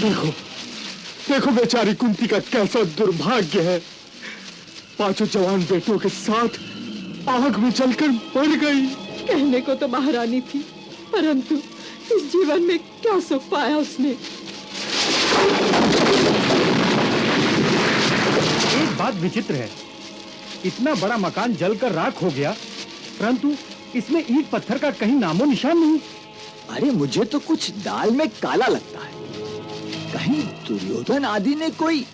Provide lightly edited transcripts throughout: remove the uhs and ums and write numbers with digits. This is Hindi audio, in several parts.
देखो देखो बेचारी कुंती का कैसा दुर्भाग्य है। पांचों जवान बेटों के साथ आग में जलकर मर गई। कहने को तो महारानी थी, परंतु इस जीवन में क्या सुख पाया उसने। एक बात विचित्र है, इतना बड़ा मकान जलकर राख हो गया, परंतु इसमें ईंट पत्थर का कहीं नामो निशान नहीं। अरे मुझे तो कुछ दाल में काला लगता है। कहीं दुर्योधन आदि ने कोई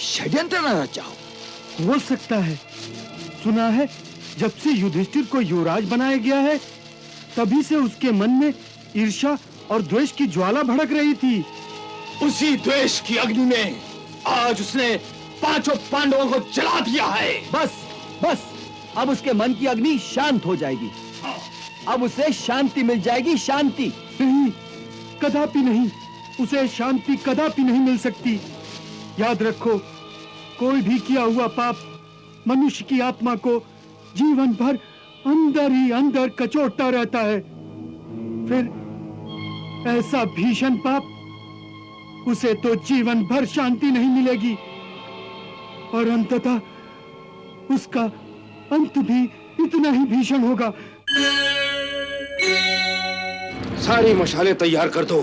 षड्यंत्र न रचा हो। हो सकता है। सुना है जब से युधिष्ठिर को युवराज बनाया गया है, तभी से उसके मन में ईर्ष्या और द्वेष की ज्वाला भड़क रही थी। उसी द्वेष की अग्नि में आज उसने पांचों पांडवों को जला दिया है। बस बस, अब उसके मन की अग्नि शांत हो जाएगी। अब उसे शांति मिल जाएगी, शांति। नहीं, कदापि नहीं, उसे शांति कदापि नहीं मिल सकती। याद रखो, कोई भी किया हुआ पाप मनुष्य की आत्मा को जीवन भर अंदर ही अंदर कचोटता रहता है। फिर ऐसा भीषण पाप, उसे तो जीवन भर शांति नहीं मिलेगी और अंततः उसका अंत भी इतना ही भीषण होगा। सारी मशालें तैयार कर दो।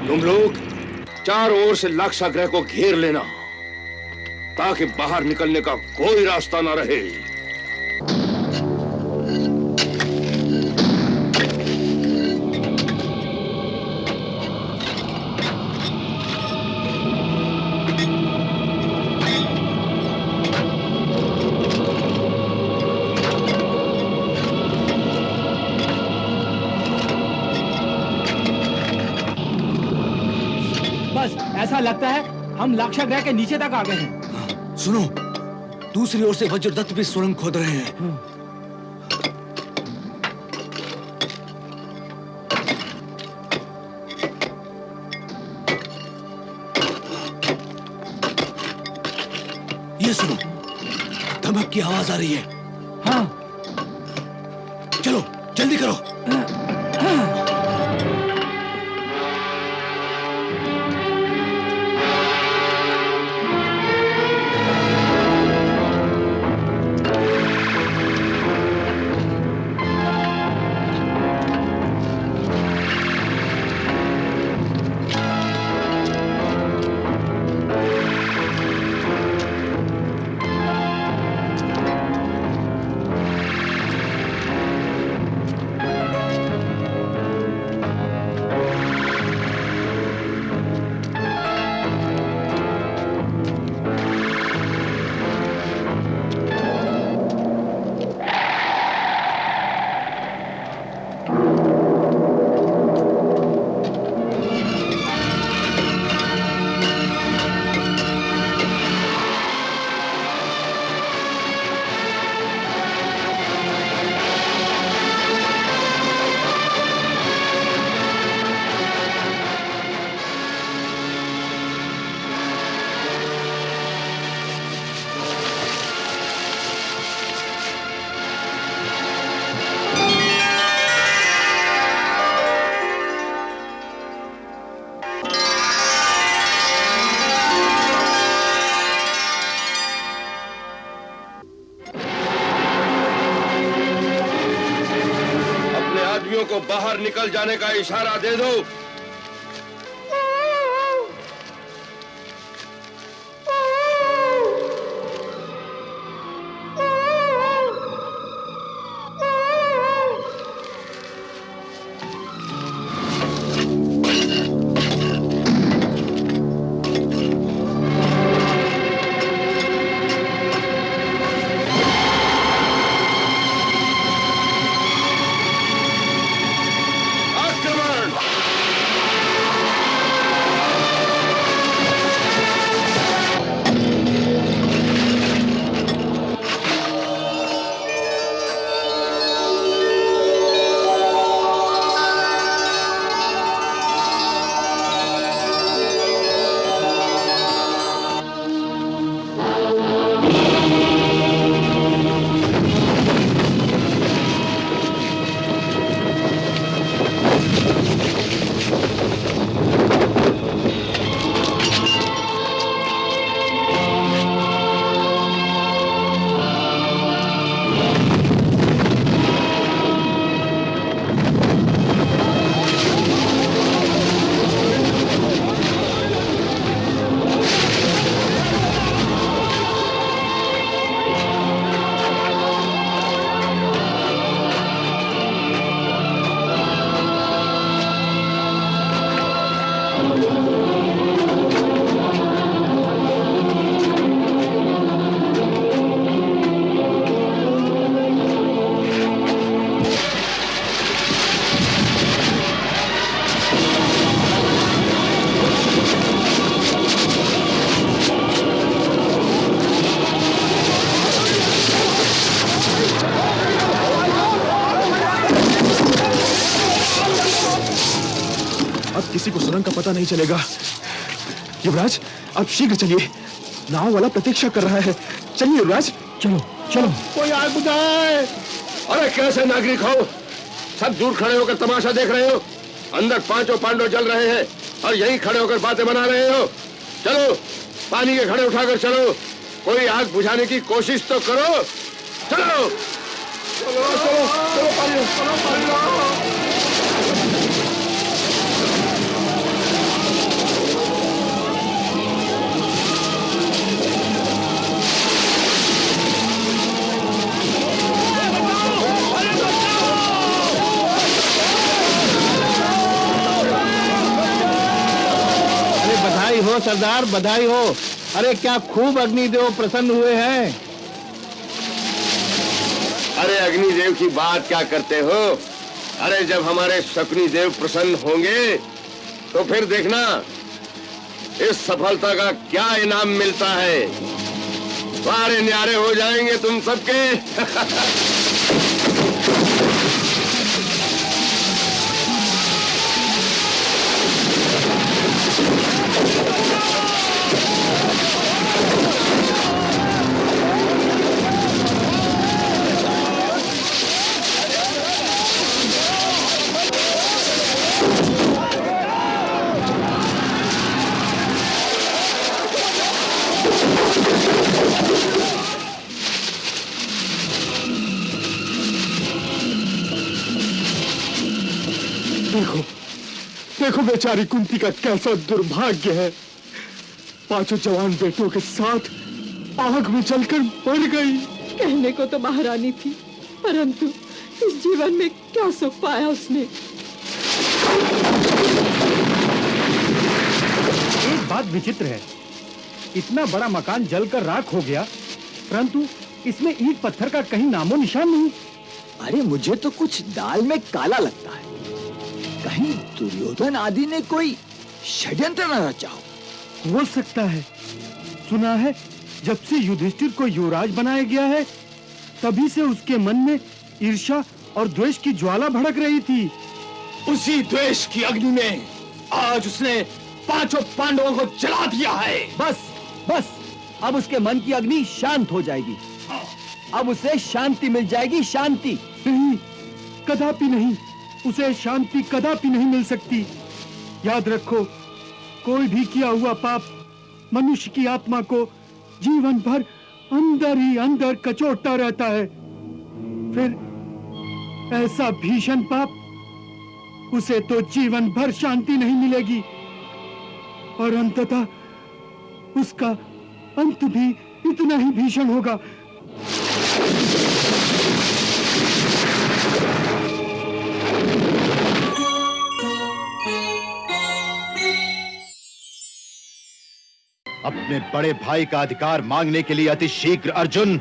तुम लोग चारों ओर से लाक्षागृह को घेर लेना, ताकि बाहर निकलने का कोई रास्ता ना रहे। ऐसा लगता है हम लाक्षागृह के नीचे तक आ गए हैं। सुनो, दूसरी ओर से वज्रदत्त भी सुरंग खोद रहे हैं। ये सुनो, धमक की आवाज आ रही है। हाँ, चलो जल्दी करो। को बाहर निकल जाने का इशारा दे दो। अब किसी को सुरंग का पता नहीं चलेगा। युवराज, अब शीघ्र चलिए, नाव वाला प्रतीक्षा कर रहा है। चलिए युवराज, चलो चलो। कोई आग बुझाए। अरे कैसे नागरिक हो, सब दूर खड़े होकर तमाशा देख रहे हो। अंदर पांचों पांडव जल रहे हैं और यहीं खड़े होकर बातें बना रहे हो। चलो पानी के घड़े उठाकर चलो, कोई आग बुझाने की कोशिश तो करो। चलो चलो चलो चलो पानी, चलो पानी। बधाई हो सरदार, बधाई हो। अरे क्या खूब अग्निदेव प्रसन्न हुए हैं। अरे अग्निदेव की बात क्या करते हो। अरे जब हमारे शकुनी देव प्रसन्न होंगे तो फिर देखना इस सफलता का क्या इनाम मिलता है। सारे न्यारे हो जाएंगे तुम सबके। देखो देखो बेचारी कुंती का कैसा दुर्भाग्य है। पांचों जवान बेटों के साथ आग में जलकर मर गई। कहने को तो महारानी थी, परंतु इस जीवन में क्या सुख पाया उसने। एक बात विचित्र है, इतना बड़ा मकान जलकर राख हो गया, परंतु इसमें ईंट पत्थर का कहीं नामो निशान नहीं। अरे मुझे तो कुछ दाल में काला लगता है। कहीं दुर्योधन आदि ने कोई षड्यंत्र न रचा हो। हो सकता है। सुना है जब से युधिष्ठिर को युवराज बनाया गया है, तभी से उसके मन में ईर्ष्या और द्वेष की ज्वाला भड़क रही थी। उसी द्वेष की अग्नि में आज उसने पांचों पांडवों को जला दिया है। बस बस, अब उसके मन की अग्नि शांत हो जाएगी। अब उसे शांति मिल जाएगी, शांति। नहीं, कदापि नहीं, उसे शांति कदापि नहीं मिल सकती। याद रखो, कोई भी किया हुआ पाप मनुष्य की आत्मा को जीवन भर अंदर ही अंदर कचोटता रहता है। फिर ऐसा भीषण पाप, उसे तो जीवन भर शांति नहीं मिलेगी और अंततः उसका अंत भी इतना ही भीषण होगा। अपने बड़े भाई का अधिकार मांगने के लिए अति शीघ्र अर्जुन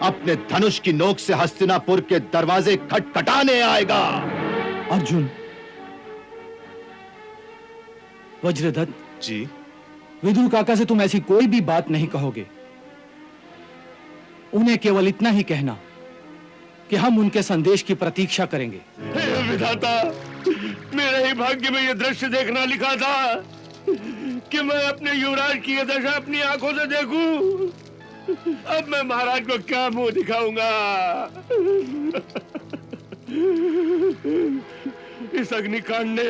अपने धनुष की नोक से हस्तिनापुर के दरवाजे खटखटाने आएगा। अर्जुन, वज्रदत्त जी, विदुर काका से तुम ऐसी कोई भी बात नहीं कहोगे। उन्हें केवल इतना ही कहना कि हम उनके संदेश की प्रतीक्षा करेंगे। हे विधाता, मेरे ही भाग्य में यह दृश्य देखना लिखा था कि मैं अपने युवराज की यह दशा अपनी आंखों से देखूं। अब मैं महाराज को क्या मुंह दिखाऊंगा। इस अग्निकांड ने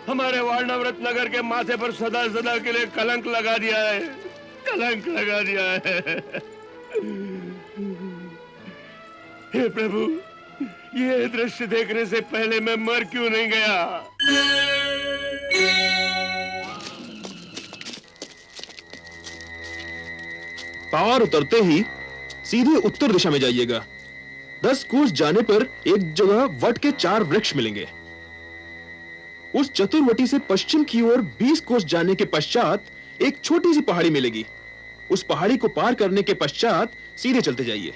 हमारे वारणावृत नगर के माथे पर सदा सदा के लिए कलंक लगा दिया है, कलंक लगा दिया है। हे प्रभु, ये दृश्य देखने से पहले मैं मर क्यों नहीं गया। पार उतरते ही सीधे उत्तर दिशा में जाइएगा। 10 कोस जाने पर एक जगह वट के 4 वृक्ष मिलेंगे। उस चतुर्वटी से पश्चिम की ओर 20 कोस जाने के पश्चात एक छोटी सी पहाड़ी मिलेगी। उस पहाड़ी को पार करने के पश्चात सीधे चलते जाइए।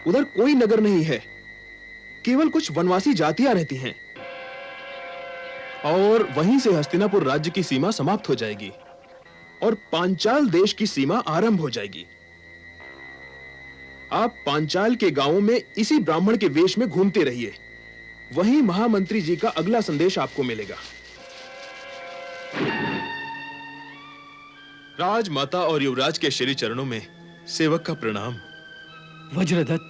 उधर कोई नगर नहीं है, केवल कुछ वनवासी जातियां रहती हैं। और वहीं से हस्तिनापुर राज्य की सीमा समाप्त हो जाएगी और पांचाल देश की सीमा आरंभ हो जाएगी। आप पांचाल के गांवों में इसी ब्राह्मण के वेश में घूमते रहिए। वहीं महामंत्री जी का अगला संदेश आपको मिलेगा। राजमाता और युवराज के श्री चरणों में सेवक का प्रणाम। वज्रदत्त,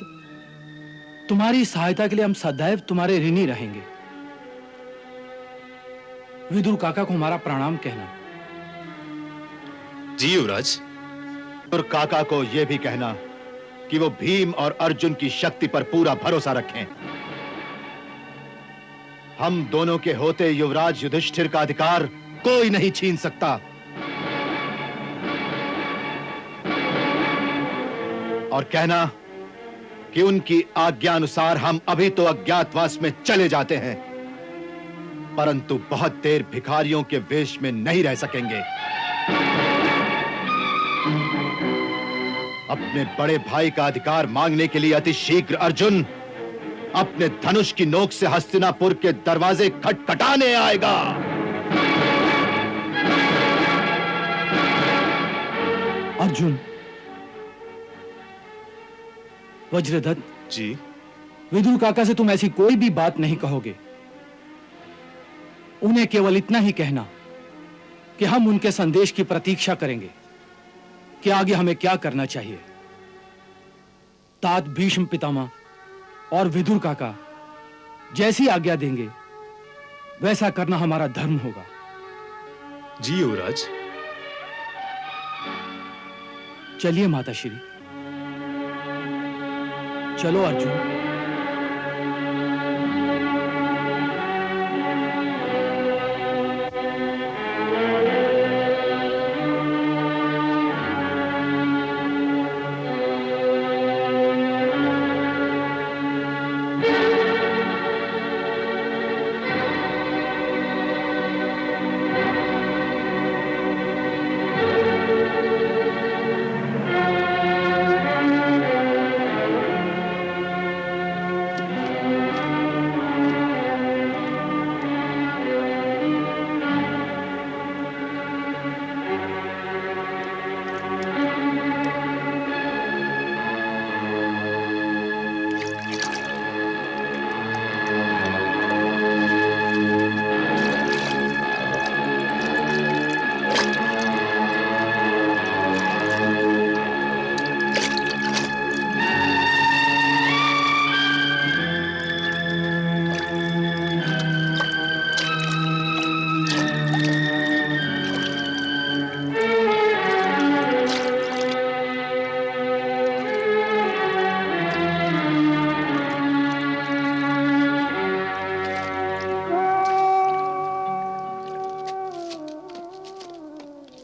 तुम्हारी सहायता के लिए हम सदैव तुम्हारे ऋणी रहेंगे। विदुर काका को हमारा प्रणाम कहना। जी युवराज। और काका को यह भी कहना कि वो भीम और अर्जुन की शक्ति पर पूरा भरोसा रखें। हम दोनों के होते युवराज युधिष्ठिर का अधिकार कोई नहीं छीन सकता। और कहना कि उनकी आज्ञा अनुसार हम अभी तो अज्ञातवास में चले जाते हैं, परंतु बहुत देर भिखारियों के वेश में नहीं रह सकेंगे। अपने बड़े भाई का अधिकार मांगने के लिए अति शीघ्र अर्जुन अपने धनुष की नोक से हस्तिनापुर के दरवाजे खटखटाने आएगा। अर्जुन, वज्रदत्त जी। विदुर काका से तुम ऐसी कोई भी बात नहीं कहोगे। उन्हें केवल इतना ही कहना कि हम उनके संदेश की प्रतीक्षा करेंगे कि आगे हमें क्या करना चाहिए। तात भीष्म पितामह और विदुर काका जैसी आज्ञा देंगे वैसा करना हमारा धर्म होगा। जी युवराज। चलिए माताश्री, चलो अर्जुन।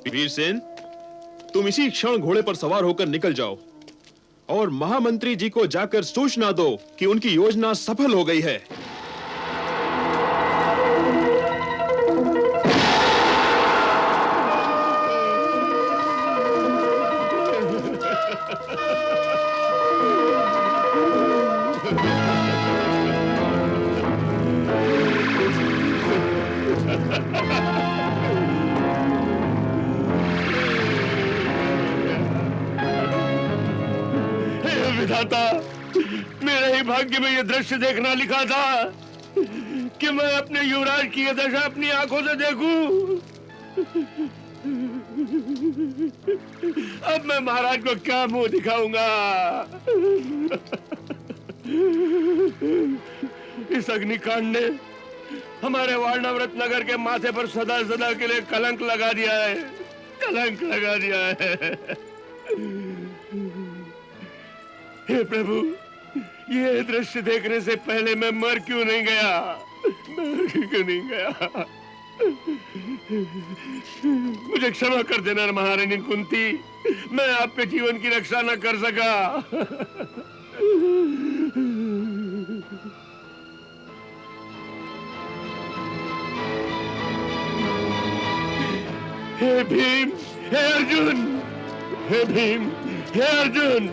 वीरसेन, तुम इसी क्षण घोड़े पर सवार होकर निकल जाओ और महामंत्री जी को जाकर सूचना दो कि उनकी योजना सफल हो गई है। विधाता, मेरे ही भाग्य में यह दृश्य देखना लिखा था कि मैं अपने युवराज की यह दशा अपनी आंखों से देखूं। अब मैं महाराज को क्या मुंह दिखाऊंगा? इस अग्निकांड ने हमारे वारणावृत नगर के माथे पर सदा सदा के लिए कलंक लगा दिया है, कलंक लगा दिया है। हे प्रभु, ये दृश्य देखने से पहले मैं मर क्यों नहीं गया? मर क्यों नहीं गया? मुझे क्षमा कर देना महारानी कुंती, मैं आपके जीवन की रक्षा न कर सका। हे भीम, हे अर्जुन, हे भीम, हे अर्जुन,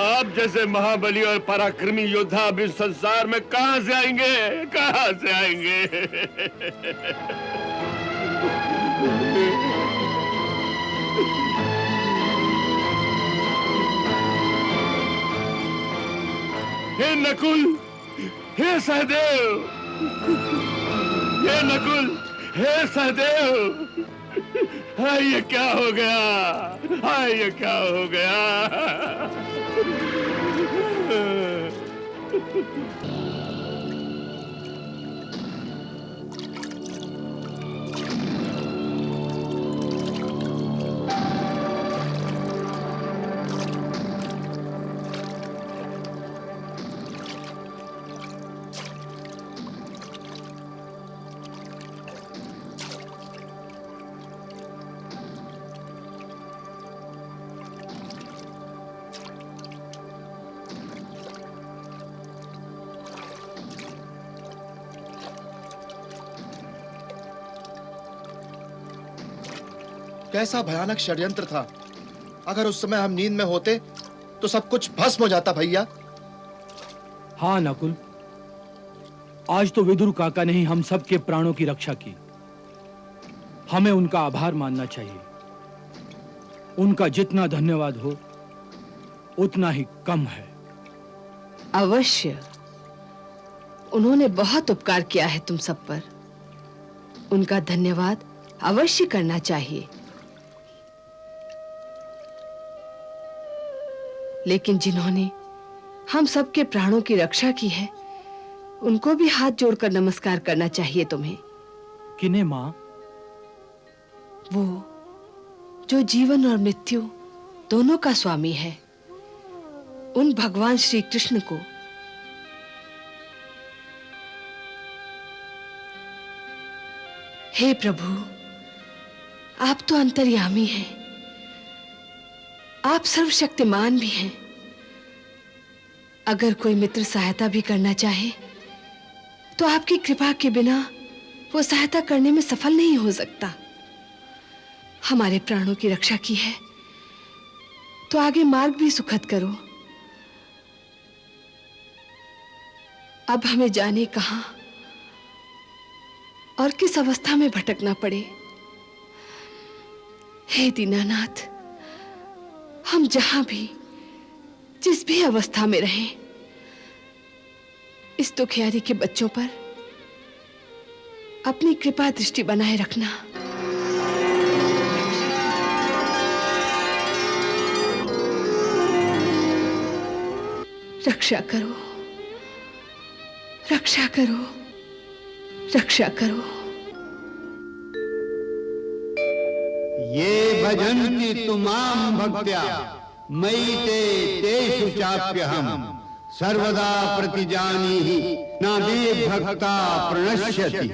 आप जैसे महाबली और पराक्रमी योद्धा अब इस संसार में कहां से आएंगे, कहां से आएंगे? हे नकुल, हे सहदेव, हे नकुल, हे सहदेव, हाय ये क्या हो गया, हाय ये क्या हो गया? कैसा भयानक षड्यंत्र था। अगर उस समय हम नींद में होते तो सब कुछ भस्म हो जाता भैया। हाँ नकुल, आज तो विदुर काका ने ही हम सब के प्राणों की रक्षा की। हमें उनका आभार मानना चाहिए। उनका जितना धन्यवाद हो उतना ही कम है। अवश्य, उन्होंने बहुत उपकार किया है तुम सब पर। उनका धन्यवाद अवश्य करना चाहिए। लेकिन जिन्होंने हम सबके प्राणों की रक्षा की है, उनको भी हाथ जोड़कर नमस्कार करना चाहिए तुम्हें। किन्हें मां? वो जो जीवन और मृत्यु दोनों का स्वामी है, उन भगवान श्री कृष्ण को। हे प्रभु, आप तो अंतर्यामी हैं, आप सर्वशक्तिमान भी हैं। अगर कोई मित्र सहायता भी करना चाहे तो आपकी कृपा के बिना वो सहायता करने में सफल नहीं हो सकता। हमारे प्राणों की रक्षा की है तो आगे मार्ग भी सुखद करो। अब हमें जाने कहां और किस अवस्था में भटकना पड़े। हे दीनानाथ, हम जहां भी जिस भी अवस्था में रहें, इस दुखियारी के बच्चों पर अपनी कृपा दृष्टि बनाए रखना। रक्षा करो, रक्षा करो, रक्षा करो। ये भजन्ति तुमां भक्त्या मयि ते तेषु चाप्यहम् सर्वदा प्रतिजानीहि न मे भक्ता प्रणश्यति।